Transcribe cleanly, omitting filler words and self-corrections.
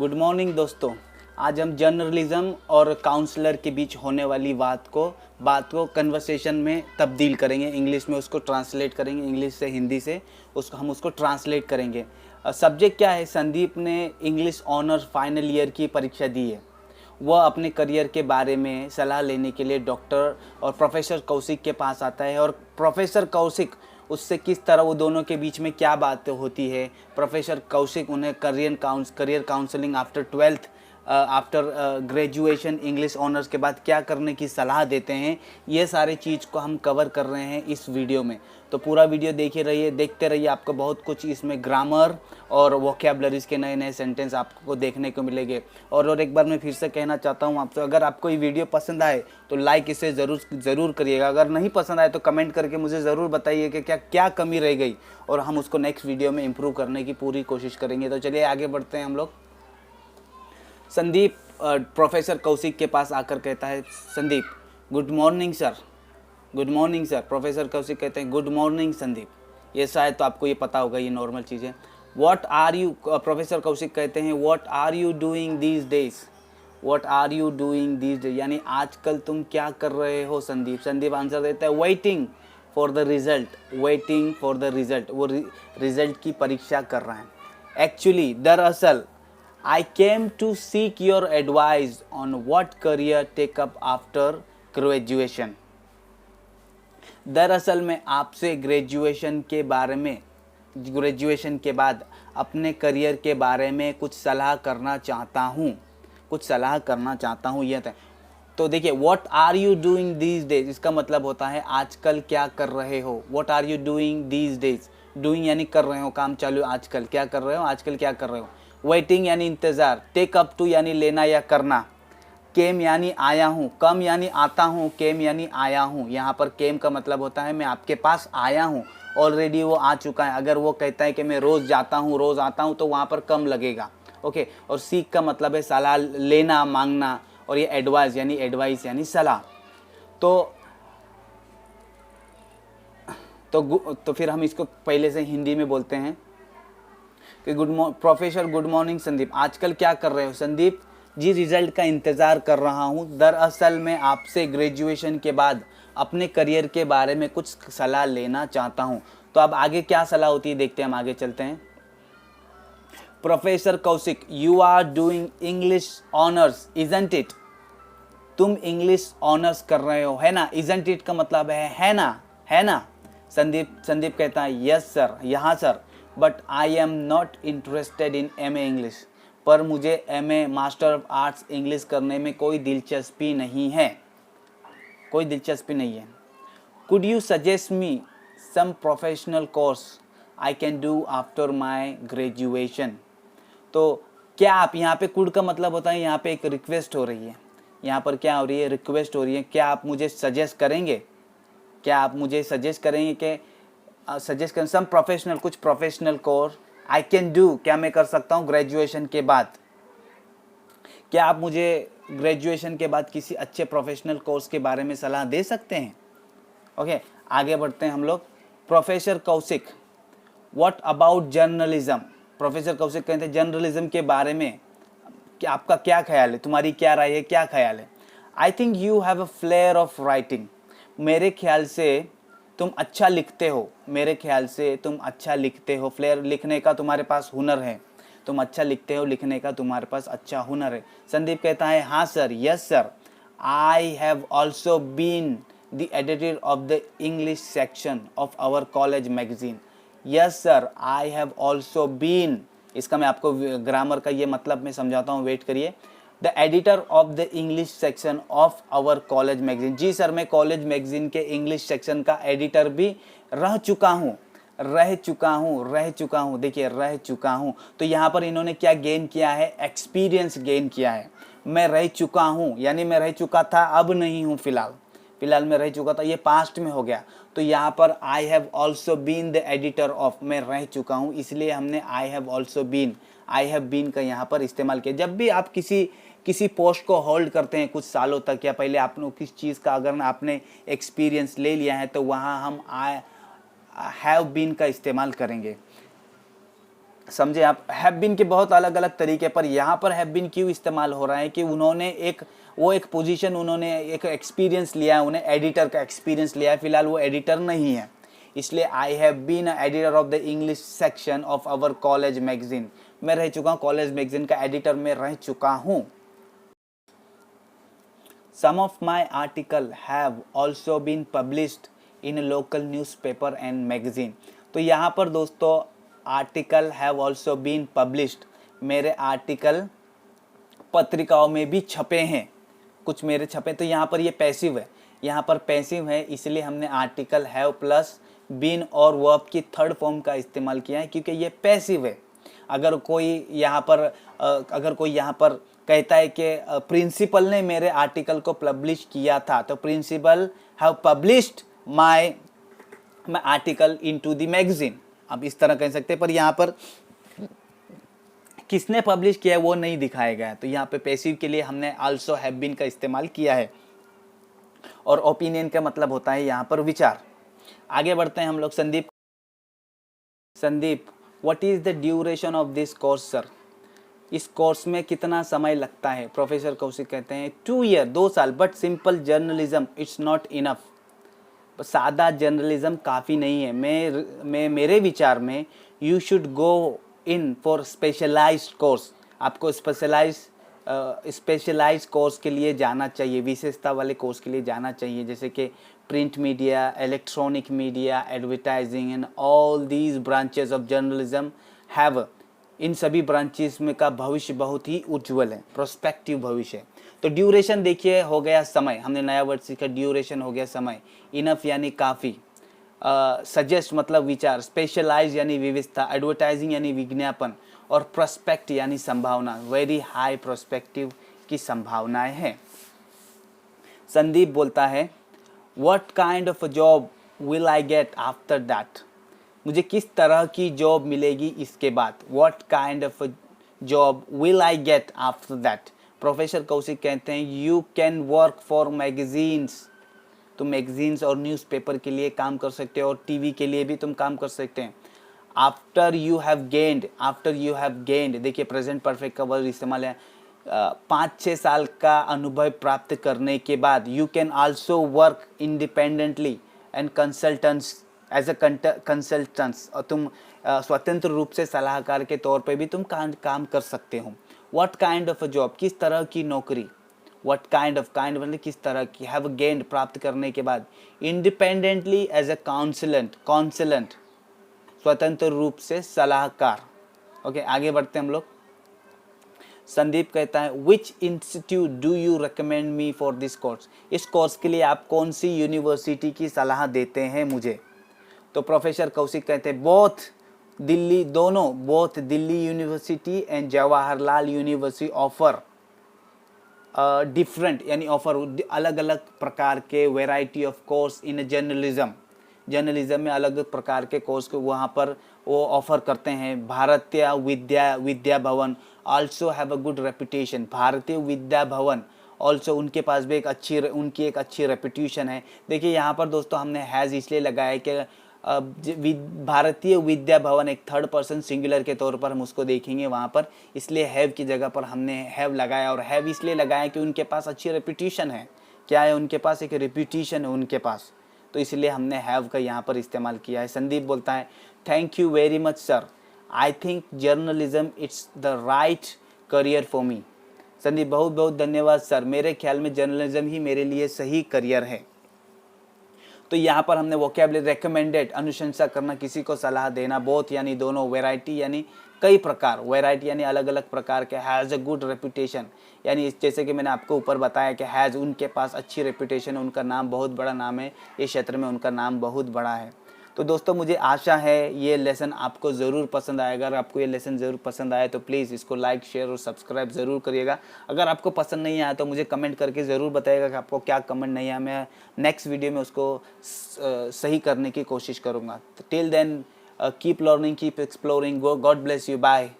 Good morning दोस्तों। आज हम जर्नलिज्म और काउंसलर के बीच होने वाली बात को कन्वर्सेशन में तब्दील करेंगे। इंग्लिश में उसको ट्रांसलेट करेंगे, इंग्लिश से हिंदी से हम उसको ट्रांसलेट करेंगे। सब्जेक्ट क्या है? संदीप ने इंग्लिश ऑनर्स फाइनल ईयर की परीक्षा दी है। वह अपने करियर के बारे में सलाह लेने के लिए डॉक्टर और प्रोफेसर कौशिक के पास आता है, और प्रोफेसर कौशिक उससे किस तरह, वो दोनों के बीच में क्या बात होती है। प्रोफेसर कौशिक उन्हें career counselling after 12th after graduation English honours के बाद क्या करने की सलाह देते हैं। ये सारे चीज़ को हम कवर कर रहे हैं इस वीडियो में, तो पूरा वीडियो देखते रहिए। आपको बहुत कुछ इसमें ग्रामर और वोकैबुलरीज के नए नए सेंटेंस आपको देखने को मिलेंगे। और एक बार मैं फिर से कहना चाहता हूँ आपसे, अगर आपको ये वीडियो पसंद आए तो लाइक इसे ज़रूर करिएगा। अगर नहीं पसंद आए तो कमेंट करके मुझे ज़रूर बताइए कि क्या कमी रह गई, और हम उसको नेक्स्ट वीडियो में इम्प्रूव करने की पूरी कोशिश करेंगे। तो चलिए आगे बढ़ते हैं हम लोग। संदीप प्रोफेसर कौशिक के पास आकर कहता है, Sandeep good morning sir. Good morning sir. Professor Kaushik कहते हैं गुड मॉर्निंग संदीप। ये शायद तो आपको ये पता होगा, ये नॉर्मल चीज़ है। What are you, professor Kaushik कहते हैं what are you doing these days. What are you doing these days यानी आजकल तुम क्या कर रहे हो संदीप। संदीप आंसर देता है waiting for the result. Waiting for the result, वो रिजल्ट की परीक्षा कर रहा है। एक्चुअली, दरअसल, I came to seek your advice on what career take up after graduation. दरअसल मैं आपसे ग्रेजुएशन के बाद अपने करियर के बारे में कुछ सलाह करना चाहता हूँ। ये तो देखिए, what are you doing these days, इसका मतलब होता है आजकल क्या कर रहे हो। What are you doing these days, doing यानी कर रहे हो, काम चालू, आजकल क्या कर रहे हो, आजकल क्या कर रहे हो। वेटिंग यानी इंतज़ार, टेक अप टू यानी लेना या करना, केम यानी आया हूँ, कम यानी आता हूँ, केम यानी आया हूँ। यहाँ पर केम का मतलब होता है मैं आपके पास आया हूँ, ऑलरेडी वो आ चुका है। अगर वो कहता है कि मैं रोज़ आता हूँ तो वहाँ पर कम लगेगा। ओके। और सीख का मतलब है सलाह लेना, मांगना, और ये एडवाइस यानी सलाह। तो फिर हम इसको पहले से हिंदी में बोलते हैं कि प्रोफेसर गुड मॉर्निंग संदीप, आजकल क्या कर रहे हो। संदीप जी रिजल्ट का इंतज़ार कर रहा हूँ। दरअसल मैं आपसे ग्रेजुएशन के बाद अपने करियर के बारे में कुछ सलाह लेना चाहता हूँ। तो अब आगे क्या सलाह होती है देखते हैं, हम आगे चलते हैं। Professor Kaushik, you are doing English honours isn't it. तुम इंग्लिश ऑनर्स कर रहे हो, है ना। इजंट इट का मतलब है ना। संदीप कहता है यस सर, यहाँ sir, but I am not interested in MA English. पर मुझे MA master of arts English करने में कोई दिलचस्पी नहीं है। Could you suggest me some professional course I can do after my graduation. तो क्या आप, यहाँ पे कुड का मतलब होता है यहाँ पे एक रिक्वेस्ट हो रही है। यहाँ पर क्या हो रही है, रिक्वेस्ट हो रही है। क्या आप मुझे सजेस्ट करेंगे कि सजेस्ट करें सम प्रोफेशनल, कुछ professional course I can do, क्या मैं कर सकता हूँ ग्रेजुएशन के बाद। क्या आप मुझे ग्रेजुएशन के बाद किसी अच्छे प्रोफेशनल कोर्स के बारे में सलाह दे सकते हैं। ओके, आगे बढ़ते हैं हम लोग। Professor Kaushik, what about journalism. Professor Kaushik कहते हैं जर्नलिज्म के बारे में क्या आपका क्या ख्याल है, तुम्हारी क्या राय है, क्या ख्याल है। I think you have a flare of writing. मेरे ख्याल से तुम अच्छा लिखते हो। फ्लेयर, लिखने का तुम्हारे पास हुनर है। तुम अच्छा लिखते हो, लिखने का तुम्हारे पास अच्छा हुनर है। संदीप कहता है हाँ sir, yes sir, I have also been the editor of the English section of our college magazine. Yes sir, I have also been, इसका मैं आपको ग्रामर का ये मतलब मैं समझाता हूँ, वेट करिए। The editor of the English section of our college magazine. जी सर, मैं कॉलेज मैगजीन के इंग्लिश सेक्शन का एडिटर भी रह चुका हूँ। देखिए, रह चुका हूँ, तो यहाँ पर इन्होंने क्या गेन किया है, एक्सपीरियंस गेन किया है। मैं रह चुका हूँ यानी मैं रह चुका था, अब नहीं हूँ फिलहाल मैं रह चुका था, ये पास्ट में हो गया। तो यहाँ पर I have also been the editor of, मैं रह चुका हूँ, इसलिए हमने आई हैव बीन का यहाँ पर इस्तेमाल किया। जब भी आप किसी पोस्ट को होल्ड करते हैं कुछ सालों तक, या पहले आपने किस चीज़ का अगर आपने एक्सपीरियंस ले लिया है, तो वहाँ हम आई हैव बीन का इस्तेमाल करेंगे। समझे आप। हैव बीन के बहुत अलग अलग तरीके, पर यहाँ पर हैव बीन क्यों इस्तेमाल हो रहा है कि उन्होंने एक पोजीशन, उन्होंने एक एक्सपीरियंस लिया है, उन्हें एडिटर का एक्सपीरियंस लिया है, फिलहाल वो एडिटर नहीं है, इसलिए I have been editor of the English section of our college magazine. मैं रह चुका हूँ कॉलेज मैगजीन का एडिटर में रह चुका हूँ। Some of my article have also been published in local newspaper and magazine. तो यहाँ पर दोस्तों article have also been published, मेरे आर्टिकल पत्रिकाओं में भी छपे हैं, कुछ मेरे छपे। तो यहाँ पर ये पैसिव है, यहाँ पर पैसिव है, इसलिए हमने आर्टिकल हैव प्लस बीन और वर्ब की थर्ड फॉर्म का इस्तेमाल किया है, क्योंकि ये पैसिव है। अगर कोई यहाँ पर कहता है कि प्रिंसिपल ने मेरे आर्टिकल को पब्लिश किया था, तो principal have published my article into the magazine, अब इस तरह कह सकते हैं। पर यहाँ पर किसने पब्लिश किया है वो नहीं दिखाया गया है, तो यहाँ पे पैसिव के लिए हमने आल्सो हैव बीन का इस्तेमाल किया है। और ओपिनियन का मतलब होता है यहाँ पर विचार। आगे बढ़ते हैं हम लोग। Sandeep what is the duration of this course sir, इस कोर्स में कितना समय लगता है? प्रोफेसर कौशिक कहते हैं 2 ईयर, 2 साल, but simple journalism it's not enough, सादा जर्नलिज्म काफ़ी नहीं है। मेरे विचार में you should go in for specialised course, आपको स्पेशलाइज्ड कोर्स के लिए जाना चाहिए, विशेषता वाले कोर्स के लिए जाना चाहिए, जैसे कि print media, electronic media, advertising and all these branches of journalism have, इन सभी ब्रांचेस में का भविष्य बहुत ही उज्जवल है, प्रोस्पेक्टिव भविष्य है। तो ड्यूरेशन देखिए हो गया समय, हमने नया वर्ड सीखा, ड्यूरेशन हो गया समय, इनफ यानी काफ़ी, सजेस्ट मतलब विचार, स्पेशलाइज यानी विविधता, एडवर्टाइजिंग यानी विज्ञापन, और प्रोस्पेक्ट यानी संभावना, वेरी हाई प्रोस्पेक्टिव की संभावनाएं हैं। संदीप बोलता है what kind of a job will I get after that, मुझे किस तरह की जॉब मिलेगी इसके बाद। What kind of a job will I get after that. Professor Kaushik कहते हैं you can work for magazines, तुम मैगजीन्स और न्यूज़पेपर के लिए काम कर सकते हो, और टीवी के लिए भी तुम काम कर सकते हैं। आफ्टर यू हैव गेंड, देखिए प्रेजेंट परफेक्ट का वर्ड इस्तेमाल है, 5-6 साल का अनुभव प्राप्त करने के बाद you can also work independently and as a consultants, और तुम स्वतंत्र रूप से सलाहकार के तौर पे भी तुम काम कर सकते हो। What kind of a job, किस तरह की नौकरी, व्हाट काइंड मतलब किस तरह की, हैव गेंड प्राप्त करने के बाद, इंडिपेंडेंटली एज अ काउंसलेंट स्वतंत्र रूप से सलाहकार। ओके आगे बढ़ते हैं हम लोग। संदीप कहता है which institute do you recommend me for this course, इस कोर्स के लिए आप कौन सी यूनिवर्सिटी की सलाह देते हैं मुझे। तो प्रोफेसर कौशिक कहते हैं both Delhi university and Jawaharlal university offer different यानी ऑफर अलग अलग प्रकार के variety of course in journalism में अलग प्रकार के कोर्स को वहाँ पर वो ऑफर करते हैं। Bharatiya Vidya Bhavan also have a good reputation, Bharatiya Vidya Bhavan also उनके पास भी उनकी एक अच्छी रेपुटेशन है। देखिए यहाँ पर दोस्तों हमने हैज़ इसलिए लगाया कि भारतीय विद्या भवन एक थर्ड पर्सन सिंगुलर के तौर पर हम उसको देखेंगे वहाँ पर, इसलिए हैव की जगह पर हमने हैव लगाया। और हैव इसलिए लगाया कि उनके पास अच्छी रेपुटेशन है, क्या है उनके पास, एक रेपुटेशन है उनके पास, तो इसलिए हमने हैव का यहाँ पर इस्तेमाल किया है। संदीप बोलता है thank you very much sir, I think journalism it's the right career for me. Sandeep बहुत बहुत धन्यवाद सर, मेरे ख्याल में जर्नलिज्म ही मेरे लिए सही करियर है। तो यहाँ पर हमने वोकैबुलरी रेकमेंडेड, अनुशंसा करना, किसी को सलाह देना, बोथ यानी दोनों, वैरायटी यानी कई प्रकार, वैरायटी यानी अलग अलग प्रकार के, हैज़ अ गुड रेपुटेशन यानी जैसे कि मैंने आपको ऊपर बताया कि हैज़ उनके पास अच्छी रेपुटेशन है, उनका नाम बहुत बड़ा नाम है, इस क्षेत्र में उनका नाम बहुत बड़ा है। तो दोस्तों मुझे आशा है ये लेसन आपको ज़रूर पसंद आएगा। अगर आपको ये लेसन ज़रूर पसंद आए तो प्लीज़ इसको लाइक शेयर और सब्सक्राइब ज़रूर करिएगा। अगर आपको पसंद नहीं आया तो मुझे कमेंट करके ज़रूर बताइएगा कि आपको क्या कमेंट नहीं आया, मैं नेक्स्ट वीडियो में उसको सही करने की कोशिश करूँगा। Till then keep learning, keep exploring, God bless you, bye.